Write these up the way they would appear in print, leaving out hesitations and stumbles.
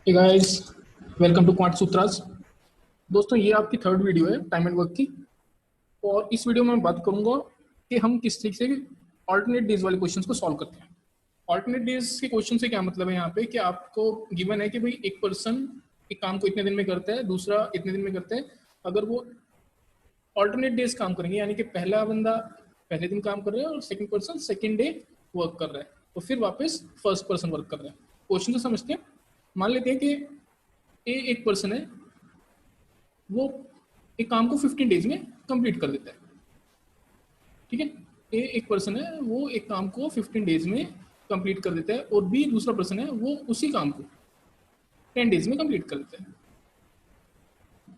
Hey guys, welcome to quant Sutras. दोस्तों, ये आपकी थर्ड वीडियो है टाइम एंड वर्क की। और इस वीडियो में मैं बात करूंगा कि हम किस तरीके से ऑल्टरनेट डेज वाले क्वेश्चंस को सॉल्व करते हैं। ऑल्टरनेट डेज के क्वेश्चन से क्या मतलब है यहाँ पे कि आपको गिवन है कि भाई एक पर्सन एक काम को इतने दिन में करता है, दूसरा इतने दिन में करता है। अगर वो ऑल्टरनेट डेज काम करेंगे, यानी कि पहला बंदा पहले दिन काम कर रहा है और second person second day work कर रहा है, तो फिर वापस फर्स्ट पर्सन वर्क कर रहा है। क्वेश्चन तो समझते हैं। मान लेते हैं कि ए एक पर्सन है, वो एक काम को 15 डेज में कंप्लीट कर देता है। ठीक है, ए एक पर्सन है, वो एक काम को 15 डेज में कंप्लीट कर देता है, और बी दूसरा पर्सन है, वो उसी काम को 10 डेज में कंप्लीट कर देता है।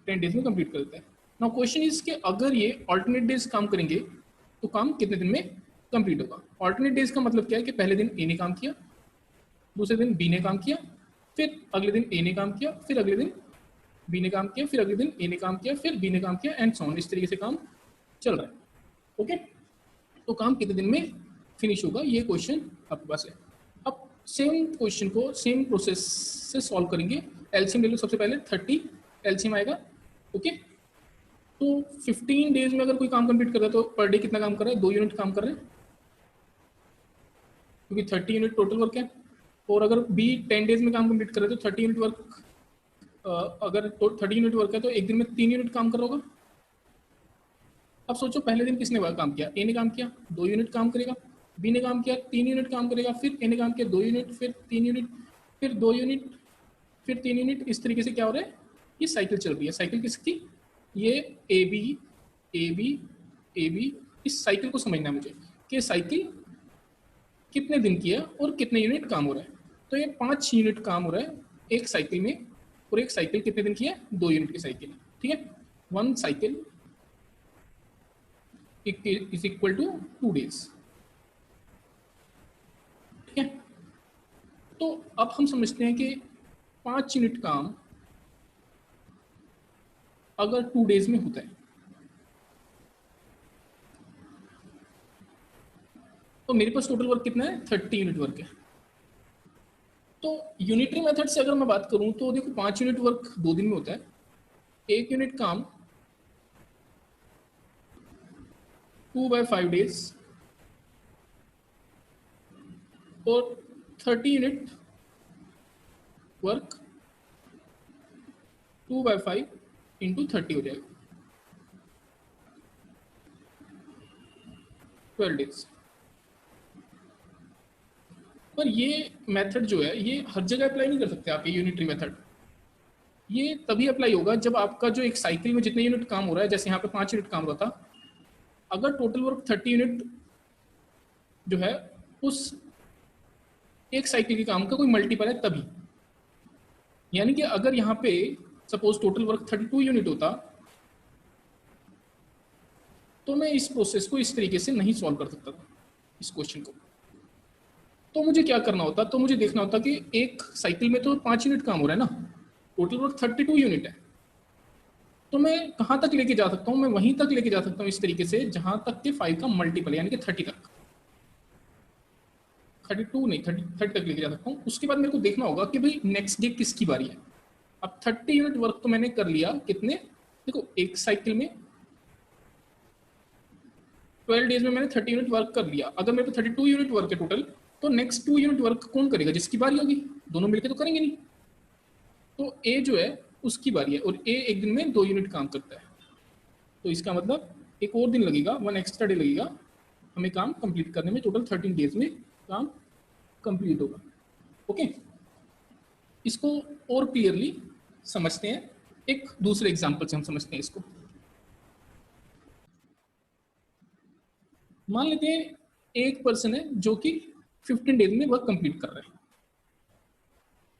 10 डेज में कंप्लीट कर देता है। नाउ क्वेश्चन इज कि अगर ये ऑल्टरनेट डेज काम करेंगे तो काम कितने दिन में कंप्लीट होगा। ऑल्टरनेट डेज का मतलब क्या है कि पहले दिन ए ने काम किया, दूसरे दिन बी ने काम किया, फिर अगले दिन ए ने काम किया, फिर अगले दिन बी ने काम किया, फिर अगले दिन ए ने काम किया, फिर बी ने काम किया, एंड सो ऑन। इस तरीके से काम चल रहा है। ओके, तो काम कितने दिन में फिनिश होगा, ये क्वेश्चन आपके पास है। अब सेम क्वेश्चन को सेम प्रोसेस से सॉल्व करेंगे। एलसीएम ले लो, सबसे पहले 30 एलसीएम आएगा। ओके, तो 15 डेज में अगर कोई काम कंप्लीट कर रहा है तो पर डे कितना काम कर रहा है, 2 यूनिट काम कर रहे हैं, क्योंकि 30 यूनिट टोटल वर्क है। और अगर बी 10 डेज में काम कंप्लीट कर रहे हैं तो 30 यूनिट वर्क, अगर 30 यूनिट वर्क है तो एक दिन में 3 यूनिट काम कर रहा होगा। अब सोचो पहले दिन किसने काम किया, ए ने काम किया, 2 यूनिट काम करेगा, बी ने काम किया 3 यूनिट काम करेगा, फिर ए ने काम किया 2 यूनिट, फिर 3 यूनिट, फिर 2 यूनिट, फिर 3 यूनिट। इस तरीके से क्या हो रहा है, ये साइकिल चल रही है। साइकिल किसकी, ये a b a b a b. इस साइकिल को समझना है मुझे कि साइकिल कितने दिन की है और कितने यूनिट काम हो रहा है। तो ये 5 यूनिट काम हो रहा है एक साइकिल में, और एक साइकिल कितने दिन की है, 2 यूनिट की साइकिल। ठीक है, 1 cycle is equal to 2 days. ठीक है, तो अब हम समझते हैं कि 5 यूनिट काम अगर 2 डेज में होता है तो मेरे पास टोटल वर्क कितना है, 30 यूनिट वर्क है। तो यूनिटरी मेथड से अगर मैं बात करूं तो देखो 5 यूनिट वर्क 2 दिन में होता है, 1 यूनिट काम 2/5 डेज, और 30 यूनिट वर्क 2/5 इंटू 30 हो जाएगा, 12 डेज। पर ये मेथड जो है ये हर जगह अप्लाई नहीं कर सकते आप। ये यूनिटरी मेथड ये तभी अप्लाई होगा जब आपका जो एक साइकिल में जितने यूनिट काम हो रहा है, जैसे यहाँ पे 5 यूनिट काम हो रहा था, अगर टोटल वर्क 30 यूनिट जो है उस एक साइकिल के काम का कोई मल्टीपल है तभी। यानी कि अगर यहाँ पे सपोज टोटल वर्क 32 यूनिट होता तो मैं इस प्रोसेस को इस तरीके से नहीं सॉल्व कर सकता था इस क्वेश्चन को। तो मुझे क्या करना होता, तो मुझे देखना होता कि एक साइकिल में तो 5 यूनिट काम हो रहा है ना, टोटल वर्क 32 यूनिट है, तो मैं कहाँ तक लेके जा सकता हूँ, मैं वहीं तक लेके जा सकता हूँ इस तरीके से जहां तक के 5 का मल्टीपल यानी कि 30 तक, 32 नहीं 30 तक लेके जा सकता हूँ। उसके बाद मेरे को देखना होगा कि भाई नेक्स्ट डे किसकी बारी है। अब 30 यूनिट वर्क तो मैंने कर लिया, कितने, देखो एक साइकिल में 12 डेज में मैंने 30 यूनिट वर्क कर लिया। अगर मेरे को 32 यूनिट वर्क है टोटल, तो नेक्स्ट 2 यूनिट वर्क कौन करेगा, जिसकी बारी होगी, दोनों मिलकर तो करेंगे नहीं। तो ए जो है उसकी बारी है, और ए एक दिन में 2 यूनिट काम करता है, तो इसका मतलब एक और दिन लगेगा, 1 एक्स्ट्रा डे लगेगा हमें काम कंप्लीट करने में। टोटल 13 डेज में काम कंप्लीट होगा। ओके, इसको और क्लियरली समझते हैं, एक दूसरे एग्जांपल से हम समझते हैं इसको। मान लेते हैं एक पर्सन है जो कि 15 डेज में वर्क कंप्लीट कर रहा है।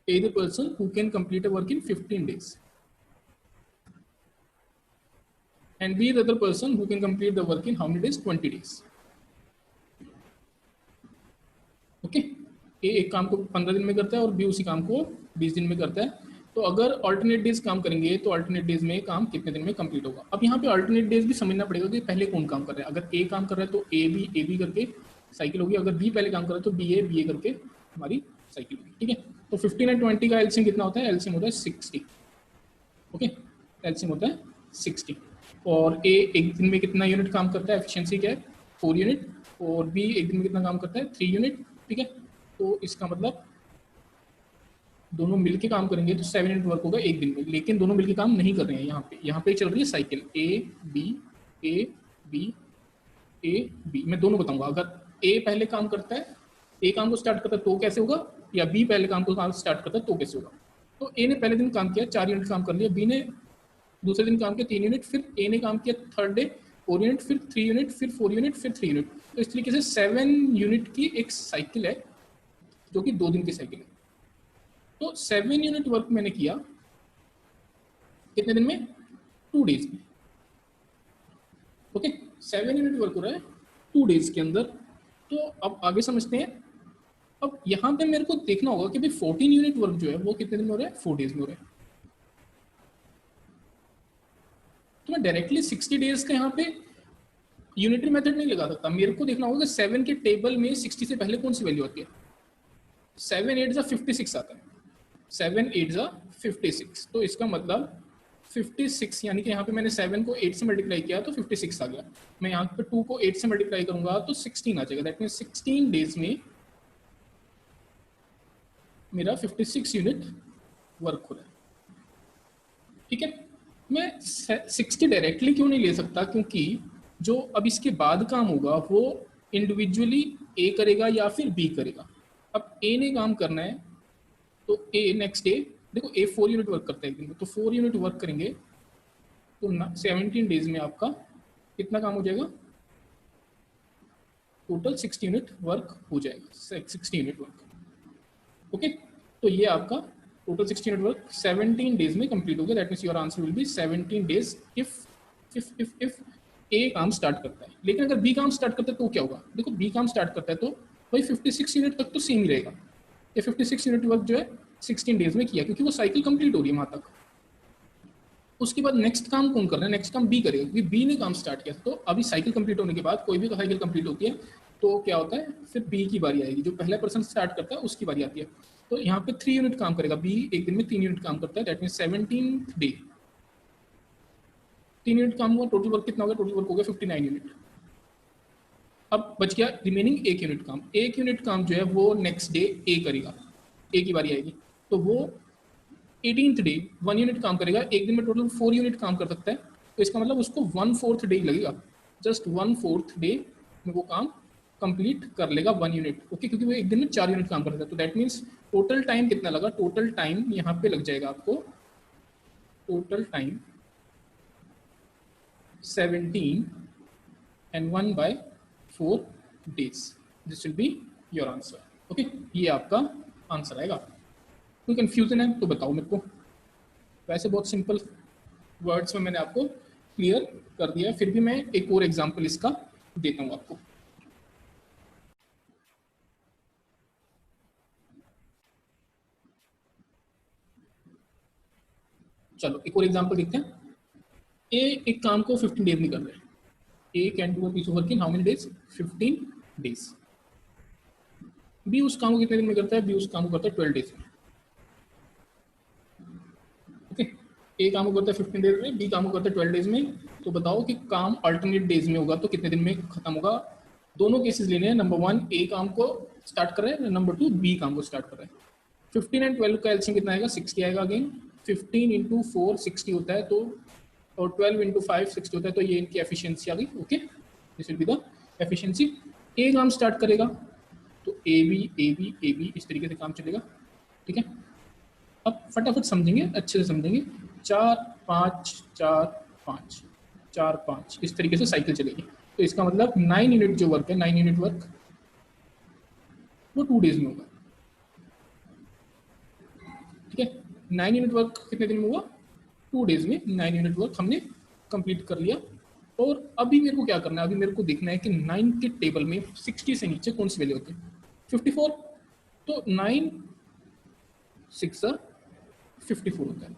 A the person who can complete a work in 15 days and B the other person who can complete the work in how many days, 20 days. Okay, ए एक काम को 15 दिन में करता है और बी उसी काम को 20 दिन में करता है। तो अगर अल्टरनेट डेज काम करेंगे तो अल्टरनेट डेज में काम कितने दिन में कंप्लीट होगा। अब यहाँ पे अल्टरनेट डेज भी समझना पड़ेगा कि पहले कौन काम कर रहा है। अगर ए काम कर रहा है तो ए बी करके साइकिल होगी, अगर बी पहले काम कर रहा है तो बी ए करके हमारी साइकिल होगी। ठीक है, तो 15 एंड 20 का एलसीएम कितना होता है? एलसीएम होता है 60। ओके, एलसीएम होता है 60। और ए एक दिन में कितना यूनिट काम करता है? एफिशिएंसी क्या है? 4 यूनिट। और बी एक दिन में कितना काम करता है? 3 यूनिट। ठीक है, तो इसका मतलब दोनों मिलके काम करेंगे तो 7 यूनिट वर्क होगा एक दिन में, लेकिन दोनों मिलके काम नहीं कर रहे हैं। यहाँ पे चल रही है cycle a b a b a b. मैं दोनों बताऊंगा। अगर ए पहले काम करता है, ए काम को स्टार्ट करता है तो कैसे होगा, या बी पहले काम को स्टार्ट करता है तो कैसे होगा। तो ए ने पहले दिन काम किया 4 यूनिट काम कर लिया, बी ने दूसरे दिन काम किया 3 यूनिट, फिर ए ने काम किया थर्ड डे 4 यूनिट, फिर 3 यूनिट, फिर 4 यूनिट, फिर 3 यूनिट। तो इस तरीके से 7 यूनिट की एक साइकिल है जो कि 2 दिन की साइकिल है। तो 7 यूनिट वर्क मैंने किया कितने दिन में? 2 डेज में। ओके, 7 यूनिट वर्क हो रहा है 2 डेज के अंदर। तो अब आगे समझते हैं। अब यहाँ पे मेरे को देखना होगा कि भाई 14 यूनिट वर्क जो है वो कितने दिन में हो रहा है? 4 डेज में हो रहा है। तो मैं डायरेक्टली 60 डेज का यहाँ पे यूनिटरी मेथड नहीं लगा सकता। मेरे को देखना होगा कि 7 के टेबल में 60 से पहले कौन सी वैल्यू आती है। 7 8 56 आता है। 7 8 56। तो इसका मतलब 56, यानी कि यहाँ पे मैंने 7 को 8 से मल्टीप्लाई किया तो 56 आ गया। मैं यहाँ पे 2 को 8 से मल्टीप्लाई करूंगा तो 16 आ जाएगा। दैट मीन 16 डेज में मेरा 56 यूनिट वर्क हो रहा है। ठीक है, मैं 60 डायरेक्टली क्यों नहीं ले सकता? क्योंकि जो अब इसके बाद काम होगा वो इंडिविजुअली ए करेगा या फिर बी करेगा। अब ए ने काम करना है तो ए नेक्स्ट डे, देखो ए 4 यूनिट वर्क करता है एक दिन में, तो 4 यूनिट वर्क करेंगे तो 17 डेज में आपका कितना काम हो जाएगा? टोटल 60 यूनिट वर्क हो जाएगा। 60 यूनिट वर्क। ओके, तो ये आपका टोटल 60 यूनिट वर्क 17 डेज में कंप्लीट हो गया। That means your answer will be 17 days if A काम स्टार्ट करता है। लेकिन अगर बी काम स्टार्ट करता है तो क्या होगा? देखो बी काम स्टार्ट करता है तो भाई 56 यूनिट तक तो सेम ही रहेगा। ये 56 यूनिट वर्क जो है 16 डेज में किया, क्योंकि वो साइकिल कंप्लीट हो रही है वहां तक। उसके बाद नेक्स्ट काम कौन कर रहा है? नेक्स्ट काम बी करेगा, क्योंकि बी ने काम स्टार्ट किया। तो अभी साइकिल कंप्लीट होने के बाद कोई भी साइकिल कंप्लीट होती है तो क्या होता है? फिर बी की बारी आएगी। जो पहला पर्सन स्टार्ट करता है उसकी बारी आती है। तो यहाँ पे 3 यूनिट काम करेगा, बी एक दिन में 3 यूनिट काम करता है। That mean 17th day 3 unit काम हुआ। टोटल वर्क कितना हो गया? टोटल वर्क हो गया 59 यूनिट। अब बच गया रिमेनिंग 1 यूनिट काम। 1 यूनिट काम जो है वो नेक्स्ट डे ए करेगा, ए की बारी आएगी। तो वो 18th डे 1 यूनिट काम करेगा। एक दिन में टोटल 4 यूनिट काम कर सकता है, तो इसका मतलब उसको 1/4 डे लगेगा। जस्ट 1/4 डे में वो काम कंप्लीट कर लेगा 1 यूनिट। ओके, क्योंकि वो एक दिन में 4 यूनिट काम करता है। तो दैट मीन्स टोटल टाइम कितना लगा? टोटल टाइम यहाँ पे लग जाएगा आपको, total time 17 and 1/4 days. This will be your answer. Okay, ये आपका आंसर आएगा। कोई कंफ्यूजन है तो बताओ मेरे को। वैसे बहुत सिंपल वर्ड्स में मैंने आपको क्लियर कर दिया, फिर भी मैं एक और एग्जांपल इसका देता हूँ आपको। चलो एक और एग्जांपल देखते हैं। ए एक काम को 15 डेज में कर रहे हैं। A can do a piece of work in how many days? 15 days. B उस काम को कितने दिन में करता है? बी उस काम को करता है 12 डेज में। ओके, ए काम को करता है 15 डेज में, बी काम को करता है 12 डेज में। तो बताओ कि काम अल्टरनेट डेज में होगा तो कितने दिन में खत्म होगा? दोनों केसेस लेने हैं। नंबर 1 ए काम को स्टार्ट कर रहे हैं, नंबर 2 बी काम को स्टार्ट कर रहे हैं। 15 एंड 12 का एलसीएम कितना आएगा? 60 आएगा। अगेन 15 इंटू 4 60 होता है, तो और 12 इंटू 5 60 होता है। तो ये इनकी एफिशिएंसी आ गई। Okay, this will be the efficiency. A काम स्टार्ट करेगा तो ए बी इस तरीके से काम चलेगा। ठीक है, अब फटाफट समझेंगे, अच्छे से समझेंगे। 4 5 4 5 4 5 इस तरीके से साइकिल चलेगी। तो इसका मतलब 9 यूनिट जो वर्क है, 9 यूनिट वर्क वो 2 डेज में होगा। ठीक है, 9 यूनिट वर्क कितने दिन में हुआ? 2 डेज में 9 यूनिट वर्क हमने कंप्लीट कर लिया। और अभी मेरे को क्या करना है? अभी मेरे को देखना है कि 9 के टेबल में 60 से नीचे कौन सी वैल्यू होती है? 54। तो 9 6 54 होता है,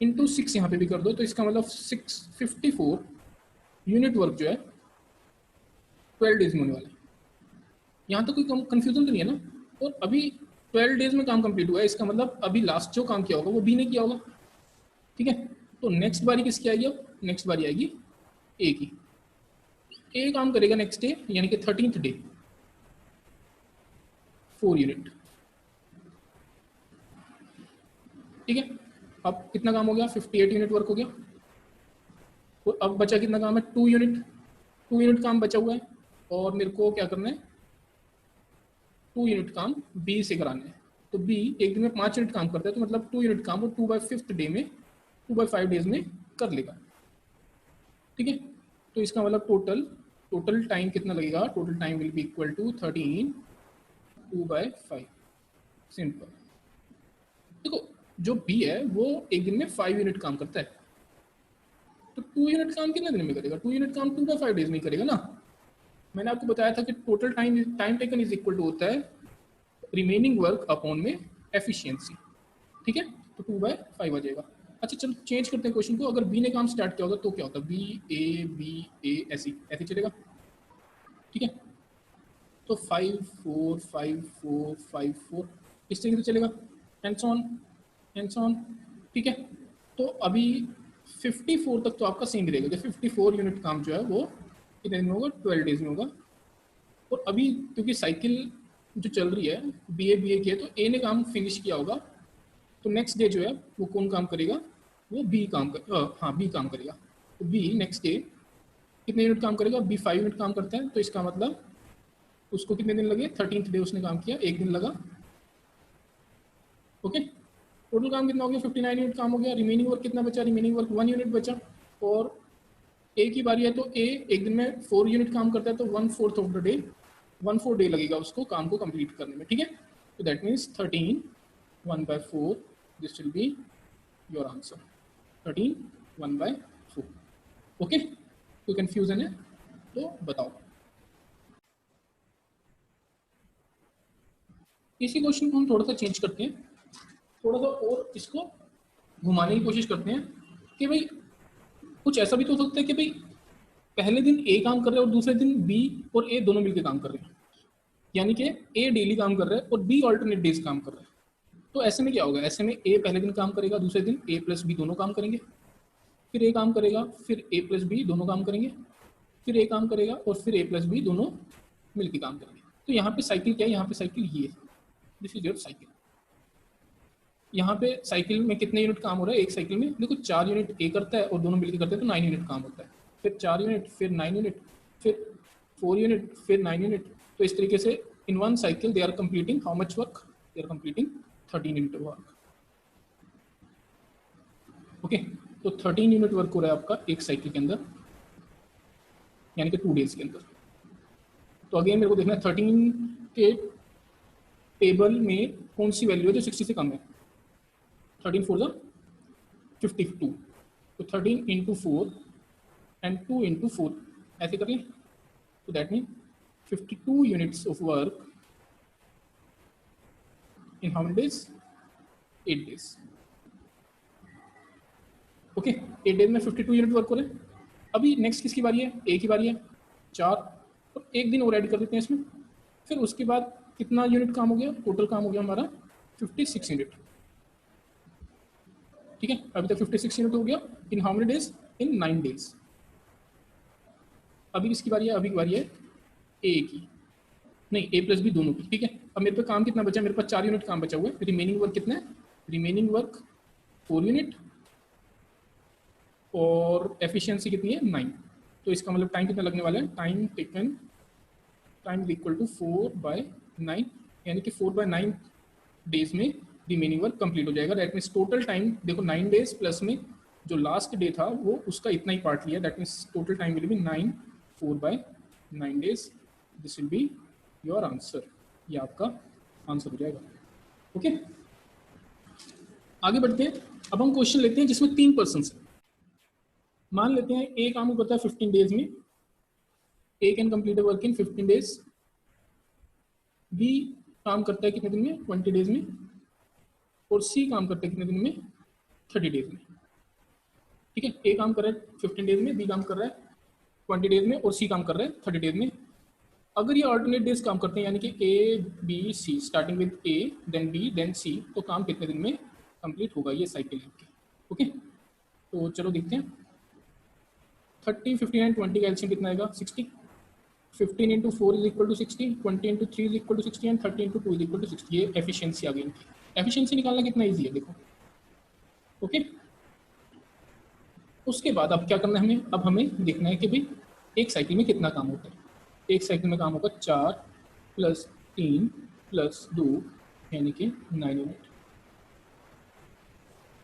इंटू 6 यहाँ पे भी कर दो। तो इसका मतलब 654 यूनिट वर्क जो है 12 डेज में होने वाला है। यहाँ तो कोई कंफ्यूजन तो नहीं है ना? और अभी 12 डेज में काम कंप्लीट हुआ है, इसका मतलब अभी लास्ट जो काम किया होगा वो बी ने किया होगा, ठीक है। तो नेक्स्ट बारी किसकी आएगी, अब नेक्स्ट बारी आएगी ए की। ए काम करेगा नेक्स्ट डे यानी कि 13th डे 4 यूनिट, ठीक है। अब कितना काम हो गया, 58 यूनिट वर्क हो गया। तो अब बचा कितना काम है, 2 यूनिट, 2 यूनिट काम बचा हुआ है और मेरे को क्या करना है, 2 यूनिट काम बी से कराना है। तो बी एक दिन में 5 यूनिट काम करता है, तो मतलब 2 यूनिट काम वो 2/5 डे में 2/5 डेज में कर लेगा, ठीक है। तो इसका मतलब टोटल टाइम कितना लगेगा, total time will be equal to 13 2/5, simple. देखो जो बी है वो एक दिन में 5 यूनिट काम करता है, तो 2 यूनिट काम कितने दिन में करेगा, 2 यूनिट काम 2/5 डेज में करेगा ना। मैंने आपको बताया था कि total time taken is equal to होता है रिमेनिंग वर्क अपॉन में एफिशिएंसी, ठीक है। तो 2/5 आ जाएगा। अच्छा चलो चेंज करते हैं क्वेश्चन को, अगर बी ने काम स्टार्ट किया होगा तो क्या होता है, बी ए ऐसे ऐसे चलेगा, ठीक है। तो 5 4 5 4 5 4 इस तरीके से चलेगा, एंड ऑन, ठीक है। तो अभी 54 तक तो आपका सेम ही रहेगा, 54 यूनिट काम जो है वो कितने दिन में होगा, 12 डेज में होगा। और अभी क्योंकि साइकिल जो चल रही है बी ए की है, तो ए ने काम फिनिश किया होगा, तो नेक्स्ट डे जो है वो कौन काम करेगा, वो बी काम हाँ बी काम करेगा। तो बी नेक्स्ट डे कितने यूनिट काम करेगा, बी 5 यूनिट काम करता है, तो इसका मतलब उसको कितने दिन लगे, 13th डे उसने काम किया, एक दिन लगा, ओके। टोटल काम कितना हो गया, 59 यूनिट काम हो गया। रिमेनिंग वर्क कितना बचा, रिमेनिंग वर्क 1 यूनिट बचा। और ए की बारी है, तो ए एक दिन में 4 यूनिट काम करता है, तो 1/4 ऑफ द डे 1/4 डे लगेगा उसको काम को कंप्लीट करने में, ठीक है। तो that means 13 1/4, this will be your answer, 13 1/4, okay. कोई कंफ्यूजन है तो बताओ। इसी क्वेश्चन को हम थोड़ा सा चेंज करते हैं, थोड़ा सा और इसको घुमाने की कोशिश करते हैं कि भाई कुछ ऐसा भी तो हो सकता है कि भाई पहले दिन ए काम कर रहे हैं और दूसरे दिन बी और ए दोनों मिलकर काम कर रहे हैं, यानी कि ए डेली काम कर रहा है और बी ऑल्टरनेट डेज काम कर रहा है। तो ऐसे में क्या होगा, ऐसे में ए पहले दिन काम करेगा, दूसरे दिन ए प्लस बी दोनों काम करेंगे, फिर ए काम करेगा, फिर ए प्लस बी दोनों काम करेंगे, फिर ए काम करेगा और फिर ए प्लस बी दोनों मिलकर काम करेंगे। तो यहाँ पे साइकिल क्या है, यहाँ पे साइकिल ये है, दिस इज योर साइकिल। यहाँ पे साइकिल में कितने यूनिट काम हो रहा है, एक साइकिल में देखो 4 यूनिट ए करता है और दोनों मिलकर करते हैं, तो 9 यूनिट काम होता है। फिर 4 यूनिट, फिर 9 यूनिट, फिर 4 यूनिट, फिर 9 यूनिट। तो इस तरीके से in one cycle they are completing how much work, they are completing 13 unit work, okay. तो 13 यूनिट वर्क हो रहा है आपका एक साइकिल के अंदर, यानी कि 2 डेज के अंदर। तो अगेन मेरे को देखना है 13 के टेबल में कौन सी वैल्यू है जो 60 से कम है। 13 4 52, तो 13 इंटू 4 एंड 2 इंटू 4 ऐसे कर लें, तो that mean 52 units of work in how many days, 8 days, okay. 8 days में 52 यूनिट वर्क हो रहे हैं। अभी नेक्स्ट किसकी बारी है, ए की बारी है, 4, तो एक दिन और ऐड कर देते हैं इसमें। फिर उसके बाद कितना यूनिट काम हो गया, टोटल काम हो गया हमारा 56 यूनिट, ठीक है। अभी तक 56 यूनिट हो गया इन how many days, in 9 days. अभी किसकी बारी है, अभी की बारी है ए की, नहीं ए प्लस बी दोनों की, ठीक है। अब मेरे पे काम कितना बचा, मेरे पास 4 यूनिट काम बचा हुआ है। रिमेनिंग वर्क कितना है, रिमेनिंग वर्क 4 यूनिट और एफिशिएंसी कितनी है 9। तो इसका मतलब टाइम कितना लगने वाला है, time taken, time equal to 4/9, यानी कि 4/9 डेज में रिमेनिंग वर्क कंप्लीट हो जाएगा। दैट मीन्स टोटल टाइम देखो 9 डेज प्लस में जो लास्ट डे था वो उसका इतना ही पार्ट लिया, that means total time will B 9 4/9 days, this will be your answer, ये आपका आंसर हो जाएगा, ओके। आगे बढ़ते हैं, अब हम क्वेश्चन लेते हैं जिसमें 3 पर्सन है। मान लेते हैं ए काम करता है 15 डेज में, A can complete work in 15 days, B काम करता है कितने दिन में, 20 डेज में, और सी काम करता है कितने दिन में, 30 डेज में, ठीक है। ए काम कर रहा है 15 डेज में, बी काम कर रहा है 20 डेज में और सी काम कर रहा है 30 डेज में। अगर ये ऑल्टरनेट डेज काम करते हैं, यानी कि A B C, starting with A then B then C, तो काम कितने दिन में कंप्लीट होगा ये साइकिल आपकी। ओके, तो चलो देखते हैं। 30, 15 एंड 20 का एलसीएम कितना आएगा? 60। 15 into 4 is equal to 60, 20 into 3 is equal to 60 and 30 into 2 is equal to 60। ये एफिशिएंसी आ गई इनकी। एफिशिएंसी निकालना कितना ईजी है देखो। ओके, उसके बाद अब क्या करना है हमें? अब हमें देखना है कि भाई एक साइकिल में कितना काम होता है। एक साइकिल में काम होगा 4 प्लस 3 प्लस 2 यानी कि 9 यूनिट।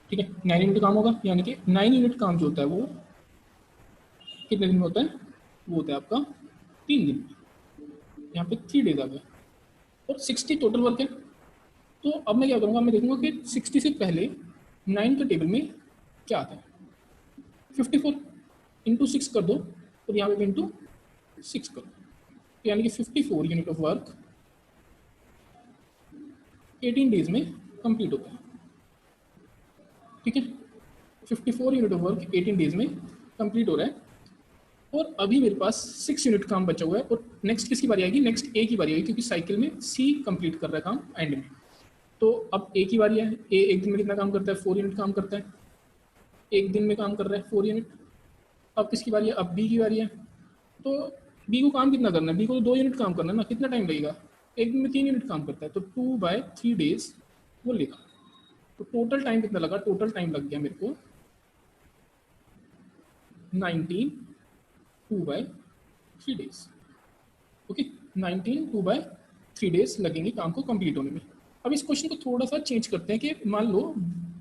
ठीक है, 9 यूनिट काम होगा, यानी कि 9 यूनिट काम जो होता है वो कितने दिन में होता है? वो होता है आपका 3 दिन में। यहाँ पे 3 डेज आ गया और 60 टोटल वर्क है। तो अब मैं क्या करूँगा? मैं देखूंगा कि 60 से पहले 9 के टेबल में क्या आता है। 54 इंटू 6 कर दो और यहाँ पे भी इंटू 6 करो, तो यानी कि 54 यूनिट ऑफ वर्क 18 डेज में कंप्लीट होता है। ठीक है, 54 यूनिट ऑफ वर्क 18 डेज में कंप्लीट हो रहा है। और अभी मेरे पास 6 यूनिट काम बचा हुआ है और नेक्स्ट किसकी बारी आएगी? नेक्स्ट ए की बारी आएगी, क्योंकि साइकिल में सी कंप्लीट कर रहा है काम एंड में। तो अब ए की बारी है। ए एक दिन में कितना काम करता है? 4 यूनिट काम करता है। एक दिन में काम कर रहा है 4 यूनिट। अब किसकी बारी है? अब बी की बारी है। तो बी को काम कितना करना है? बी को तो 2 यूनिट काम करना है ना। कितना टाइम लगेगा? एक दिन में 3 यूनिट काम करता है, तो 2/3 डेज वो लेगा। तो टोटल टाइम कितना लगा? टोटल टाइम लग गया मेरे को 19 2/3 डेज। ओके, 19 2/3 डेज लगेंगे काम को कंप्लीट होने में। अब इस क्वेश्चन को थोड़ा सा चेंज करते हैं कि मान लो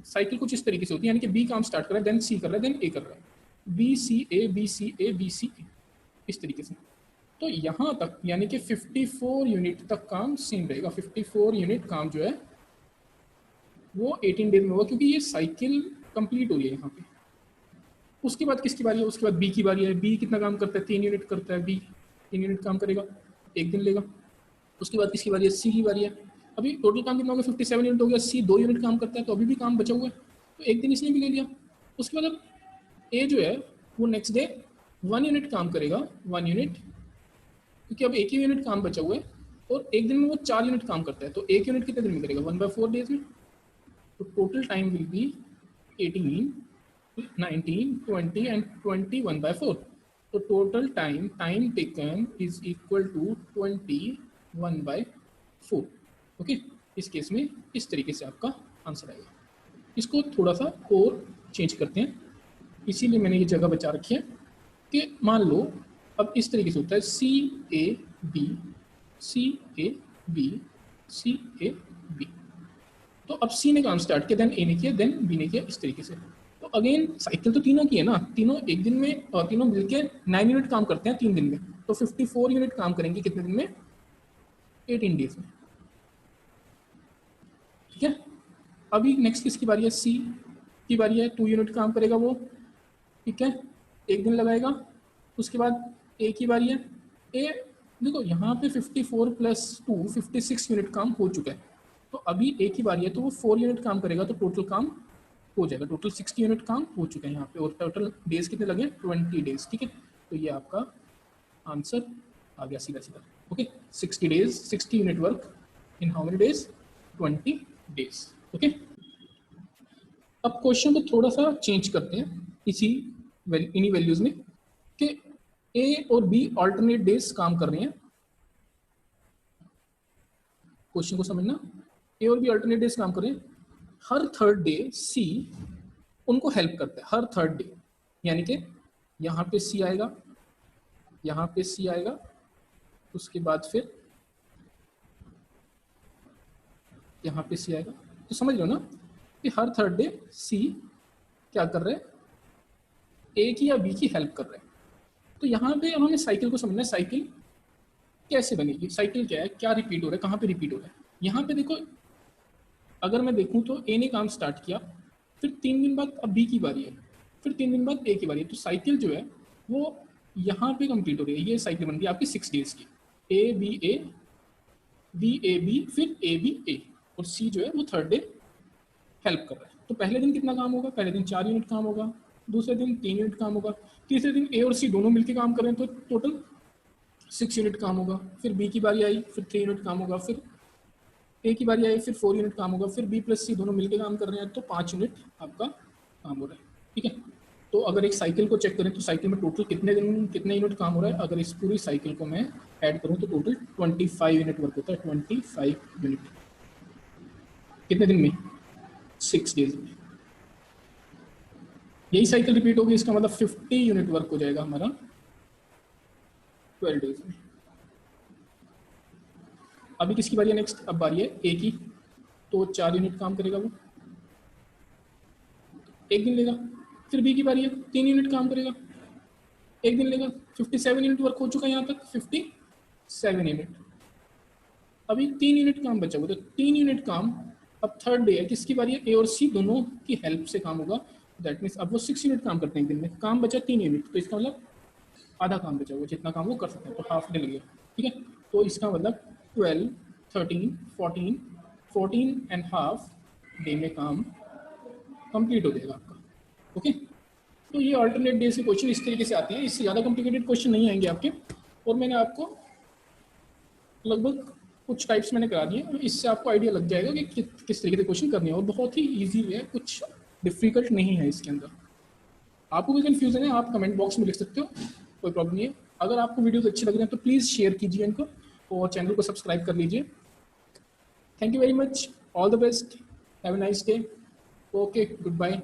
साइकिल कुछ इस तरीके से होती है, यानी कि बी काम स्टार्ट कर रहा है, देन सी कर रहा है, देन ए कर रहा है, B C A B C A B C A, इस तरीके से। तो यहाँ तक यानी कि 54 यूनिट तक काम सेम रहेगा। 54 यूनिट काम जो है वो 18 डेज में होगा, क्योंकि ये साइकिल कंप्लीट हो रही है यहाँ पे। उसके बाद किसकी बारी है? उसके बाद बी की बारी है। बी कितना काम करता है? 3 यूनिट करता है। बी 3 यूनिट काम करेगा, एक दिन लेगा। उसके बाद किसकी बारी है? सी की बारी है। अभी टोटल काम कितना हो गया? 57 यूनिट हो गया। सी 2 यूनिट काम करता है, तो अभी भी काम बचा हुआ है, तो एक दिन इसने भी ले लिया। उसके बाद अब ए जो है वो नेक्स्ट डे 1 यूनिट काम करेगा, 1 यूनिट, क्योंकि अब एक ही यूनिट काम बचा हुआ है और एक दिन में वो 4 यूनिट काम करता है, तो एक यूनिट कितने दिन में करेगा? 1/4 डेज में। तो total time will be 18 19 20 and 21/4। तो total time taken is equal to 21/4। Okay, इस केस में इस तरीके से आपका आंसर आएगा। इसको थोड़ा सा और चेंज करते हैं, इसीलिए मैंने ये जगह बचा रखी है कि मान लो अब इस तरीके से होता है C A B C A B C A B. तो अब सी ने काम स्टार्ट किया, देन ए ने किया, देन बी ने किया, इस तरीके से। तो अगेन साइकिल तो तीनों की है ना, तीनों एक दिन में और तीनों मिलके 9 यूनिट काम करते हैं 3 दिन में। तो 54 यूनिट काम करेंगे कितने दिन में? 18 डेज में। ठीक है, अभी नेक्स्ट किसकी बारी है? सी की बारी है। 2 यूनिट काम करेगा वो, ठीक है, एक दिन लगाएगा। उसके बाद ए की बारी है। ए देखो यहाँ पे 54 प्लस 2 56 यूनिट काम हो चुका है, तो अभी ए की बारी है, तो वो 4 यूनिट काम करेगा, तो टोटल काम हो जाएगा। टोटल 60 यूनिट काम हो चुका है यहाँ पे, और टोटल डेज कितने लगे? 20 डेज। ठीक है, तो ये आपका आंसर आ गया सीधा सीधा। Okay, 60 days, 60 unit work in how many days? 20 days. Okay, अब क्वेश्चन को थोड़ा सा चेंज करते हैं इन्हीं वैल्यूज में, कि ए और बी ऑल्टरनेट डेज काम कर रहे हैं। क्वेश्चन को समझना, ए और बी ऑल्टरनेट डेज काम कर रहे हैं। हर थर्ड डे सी उनको हेल्प करता है, हर थर्ड डे, यानी कि यहाँ पे सी आएगा, यहाँ पे सी आएगा, उसके बाद फिर यहाँ पे सी आएगा। तो समझ लो ना कि हर थर्ड डे सी क्या कर रहे हैं? ए की या बी की हेल्प कर रहे हैं। तो यहाँ पे हमें साइकिल को समझना है, साइकिल कैसे बनेगी? साइकिल क्या है, क्या रिपीट हो रहा है, कहाँ पे रिपीट हो रहा है? यहाँ पे देखो, अगर मैं देखूँ तो ए ने काम स्टार्ट किया, फिर 3 दिन बाद अब बी की बारी है, फिर 3 दिन बाद ए की बारी है। तो साइकिल जो है वो यहाँ पे कंप्लीट हो रही है। ये साइकिल बन गई आपकी 6 डेज की। ए बी ए बी, फिर ए बी ए, और सी जो है वो थर्ड डे हेल्प कर रहा है। तो पहले दिन कितना काम होगा? पहले दिन 4 यूनिट काम होगा, दूसरे दिन 3 यूनिट काम होगा, तीसरे दिन ए और सी दोनों मिलकर काम कर रहे हैं, तो टोटल 6 यूनिट काम होगा, फिर बी की बारी आई, फिर 3 यूनिट काम होगा, फिर ए की बारी आई, फिर 4 यूनिट काम होगा, फिर बी प्लस सी दोनों मिलकर काम कर रहे हैं तो 5 यूनिट आपका काम हो रहा है। ठीक है, तो अगर एक साइकिल को चेक करें तो साइकिल में टोटल कितने यूनिट काम हो रहा है, अगर इस पूरी साइकिल को मैं ऐड करूं तो टोटल 25 यूनिट वर्क होता है। 25 यूनिट कितने दिन में? 6 डेज में। यही साइकिल रिपीट होगी, इसका मतलब 50 यूनिट वर्क हो जाएगा हमारा 12 डेज में। अभी किसकी बारी है नेक्स्ट? अब बारी है ए की, तो 4 यूनिट काम करेगा वो, 1 दिन लेगा। फिर बी की बारी है, 3 यूनिट काम करेगा, 1 दिन लेगा। 57 यूनिट वर्क हो चुका है यहाँ तक, 57 यूनिट। अभी 3 यूनिट काम बचा हुआ, तो 3 यूनिट काम अब थर्ड डे है, किसकी बारी है? ए और सी दोनों की हेल्प से काम होगा। दैट मीन्स अब वो 6 यूनिट काम करते हैं एक दिन में, काम बचा 3 यूनिट, तो इसका मतलब आधा काम बचा हुआ, जितना काम वो कर सकते हैं, तो हाफ डे लगेगा। ठीक है, तो इसका मतलब 12, 13, 14, 14 एंड हाफ डे में काम कंप्लीट हो जाएगा आपका। ओके, तो ये अल्टरनेट डे से क्वेश्चन इस तरीके से आते हैं, इससे ज़्यादा कॉम्प्लिकेटेड क्वेश्चन नहीं आएंगे आपके। और मैंने आपको लगभग कुछ टाइप्स मैंने करा दिए, इससे आपको आइडिया लग जाएगा कि किस तरीके से क्वेश्चन करने हैं, और बहुत ही ईजी है, कुछ डिफिकल्ट नहीं है इसके अंदर। आपको कोई कन्फ्यूजन है आप कमेंट बॉक्स में लिख सकते हो, कोई प्रॉब्लम नहीं है। अगर आपको वीडियोस अच्छे लग रहे हैं तो प्लीज़ शेयर कीजिए इनको और चैनल को सब्सक्राइब कर लीजिए। Thank you very much, all the best, have a nice day, okay, good bye.